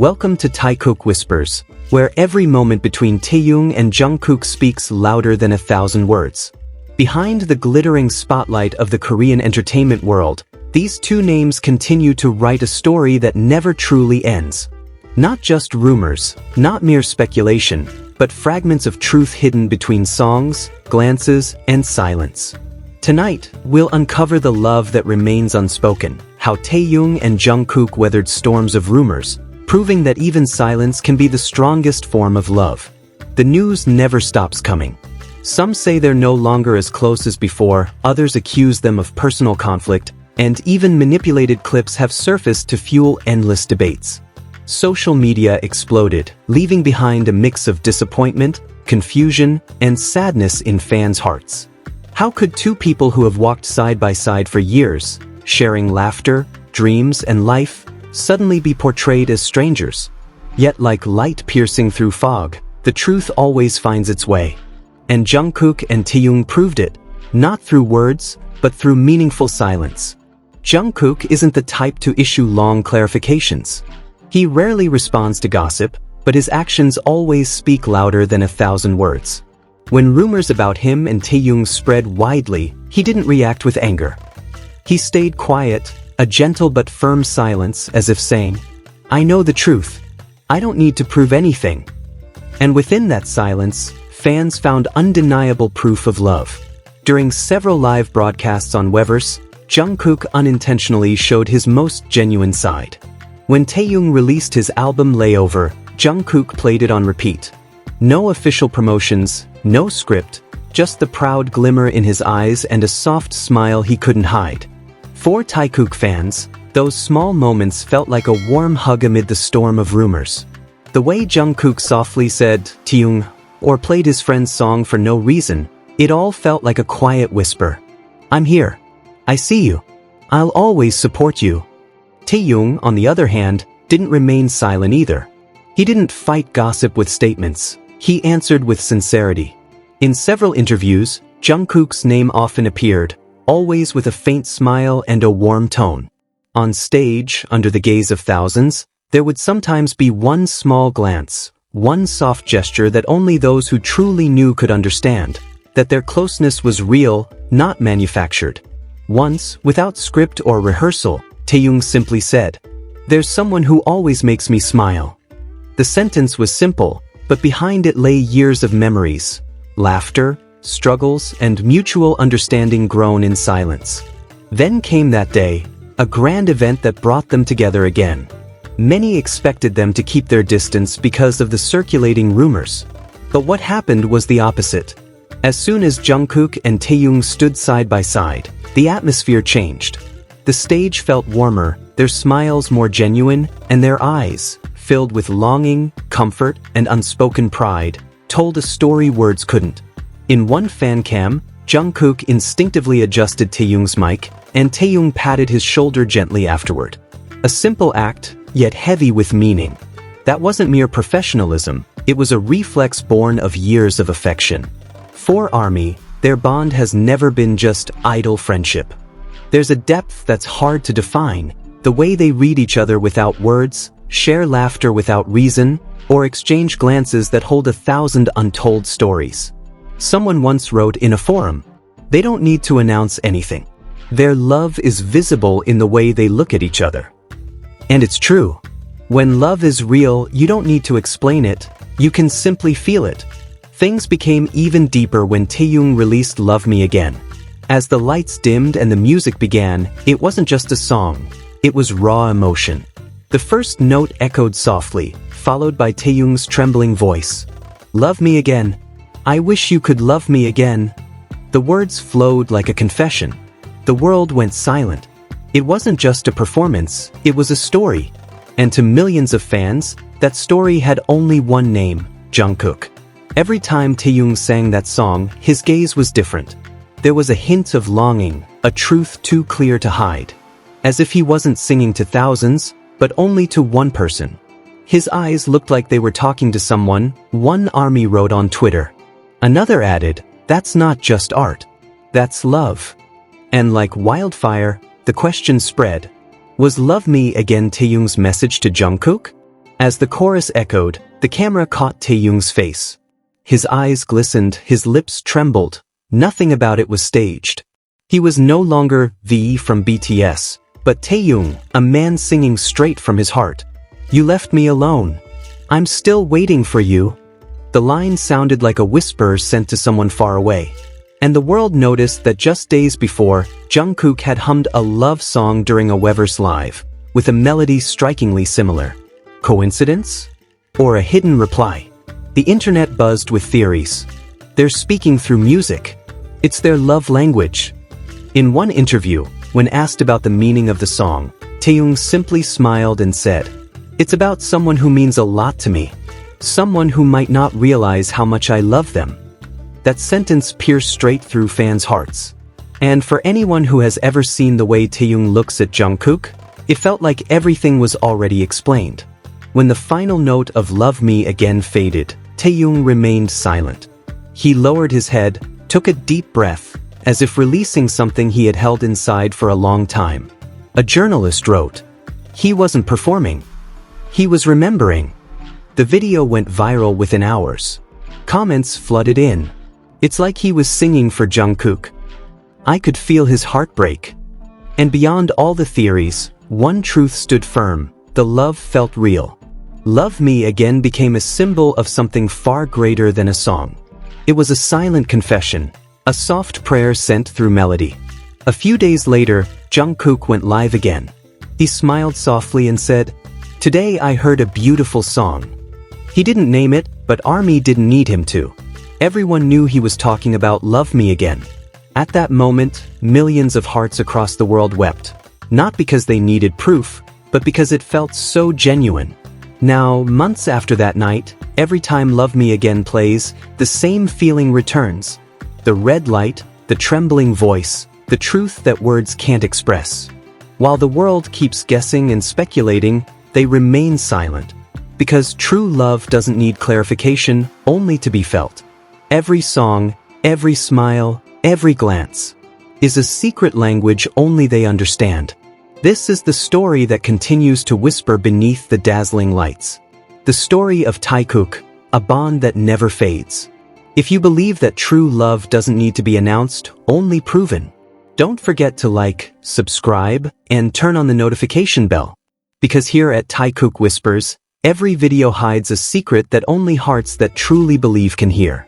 Welcome to Taekook Whispers, where every moment between Taehyung and Jungkook speaks louder than 1,000 words. Behind the glittering spotlight of the Korean entertainment world, these two names continue to write a story that never truly ends. Not just rumors, not mere speculation, but fragments of truth hidden between songs, glances, and silence. Tonight, we'll uncover the love that remains unspoken, how Taehyung and Jungkook weathered storms of rumors, proving that even silence can be the strongest form of love. The news never stops coming. Some say they're no longer as close as before, others accuse them of personal conflict, and even manipulated clips have surfaced to fuel endless debates. Social media exploded, leaving behind a mix of disappointment, confusion, and sadness in fans' hearts. How could two people who have walked side by side for years, sharing laughter, dreams, and life, suddenly be portrayed as strangers? Yet like light piercing through fog, the truth always finds its way. And Jungkook and Taehyung proved it, not through words, but through meaningful silence. Jungkook isn't the type to issue long clarifications. He rarely responds to gossip, but his actions always speak louder than 1,000 words. When rumors about him and Taehyung spread widely, he didn't react with anger. He stayed quiet, a gentle but firm silence, as if saying, "I know the truth. I don't need to prove anything." And within that silence, fans found undeniable proof of love. During several live broadcasts on Weverse, Jungkook unintentionally showed his most genuine side. When Taehyung released his album Layover, Jungkook played it on repeat. No official promotions, no script, just the proud glimmer in his eyes and a soft smile he couldn't hide. For Taekook fans, those small moments felt like a warm hug amid the storm of rumors. The way Jungkook softly said, "Taehyung," or played his friend's song for no reason, it all felt like a quiet whisper. "I'm here. I see you. I'll always support you." Taehyung, on the other hand, didn't remain silent either. He didn't fight gossip with statements. He answered with sincerity. In several interviews, Jungkook's name often appeared, always with a faint smile and a warm tone. On stage, under the gaze of thousands, there would sometimes be one small glance, one soft gesture that only those who truly knew could understand, that their closeness was real, not manufactured. Once, without script or rehearsal, Taehyung simply said, "There's someone who always makes me smile." The sentence was simple, but behind it lay years of memories, laughter, struggles, and mutual understanding grown in silence. Then came that day, a grand event that brought them together again. Many expected them to keep their distance because of the circulating rumors. But what happened was the opposite. As soon as Jungkook and Taehyung stood side by side, the atmosphere changed. The stage felt warmer, their smiles more genuine, and their eyes, filled with longing, comfort, and unspoken pride, told a story words couldn't. In one fan cam, Jungkook instinctively adjusted Taehyung's mic, and Taehyung patted his shoulder gently afterward. A simple act, yet heavy with meaning. That wasn't mere professionalism, it was a reflex born of years of affection. For ARMY, their bond has never been just idle friendship. There's a depth that's hard to define, the way they read each other without words, share laughter without reason, or exchange glances that hold 1,000 untold stories. Someone once wrote in a forum, "They don't need to announce anything. Their love is visible in the way they look at each other." And it's true. When love is real, you don't need to explain it, you can simply feel it. Things became even deeper when Taehyung released Love Me Again. As the lights dimmed and the music began, it wasn't just a song, it was raw emotion. The first note echoed softly, followed by Taehyung's trembling voice. "Love me again. I wish you could love me again." The words flowed like a confession. The world went silent. It wasn't just a performance, it was a story. And to millions of fans, that story had only one name, Jungkook. Every time Taehyung sang that song, his gaze was different. There was a hint of longing, a truth too clear to hide. As if he wasn't singing to thousands, but only to one person. His eyes looked like they were talking to someone, one ARMY wrote on Twitter. Another added, "That's not just art. That's love." And like wildfire, the question spread. Was Love Me Again Taehyung's message to Jungkook? As the chorus echoed, the camera caught Taehyung's face. His eyes glistened, his lips trembled. Nothing about it was staged. He was no longer V from BTS, but Taehyung, a man singing straight from his heart. "You left me alone. I'm still waiting for you." The line sounded like a whisper sent to someone far away. And the world noticed that just days before, Jungkook had hummed a love song during a Weverse live, with a melody strikingly similar. Coincidence? Or a hidden reply? The internet buzzed with theories. They're speaking through music. It's their love language. In one interview, when asked about the meaning of the song, Taehyung simply smiled and said, "It's about someone who means a lot to me. Someone who might not realize how much I love them." That sentence pierced straight through fans' hearts. And for anyone who has ever seen the way Taehyung looks at Jungkook, it felt like everything was already explained. When the final note of "Love Me Again" faded, Taehyung remained silent. He lowered his head, took a deep breath, as if releasing something he had held inside for a long time. A journalist wrote, "He wasn't performing. He was remembering." The video went viral within hours. Comments flooded in. "It's like he was singing for Jungkook. I could feel his heartbreak." And beyond all the theories, one truth stood firm: the love felt real. "Love Me Again" became a symbol of something far greater than a song. It was a silent confession, a soft prayer sent through melody. A few days later, Jungkook went live again. He smiled softly and said, "Today I heard a beautiful song." He didn't name it, but ARMY didn't need him to. Everyone knew he was talking about "Love Me Again." At that moment, millions of hearts across the world wept. Not because they needed proof, but because it felt so genuine. Now, months after that night, every time "Love Me Again" plays, the same feeling returns. The red light, the trembling voice, the truth that words can't express. While the world keeps guessing and speculating, they remain silent. Because true love doesn't need clarification, only to be felt. Every song, every smile, every glance is a secret language only they understand. This is the story that continues to whisper beneath the dazzling lights. The story of Taekook, a bond that never fades. If you believe that true love doesn't need to be announced, only proven, don't forget to like, subscribe, and turn on the notification bell. Because here at Taekook Whispers, every video hides a secret that only hearts that truly believe can hear.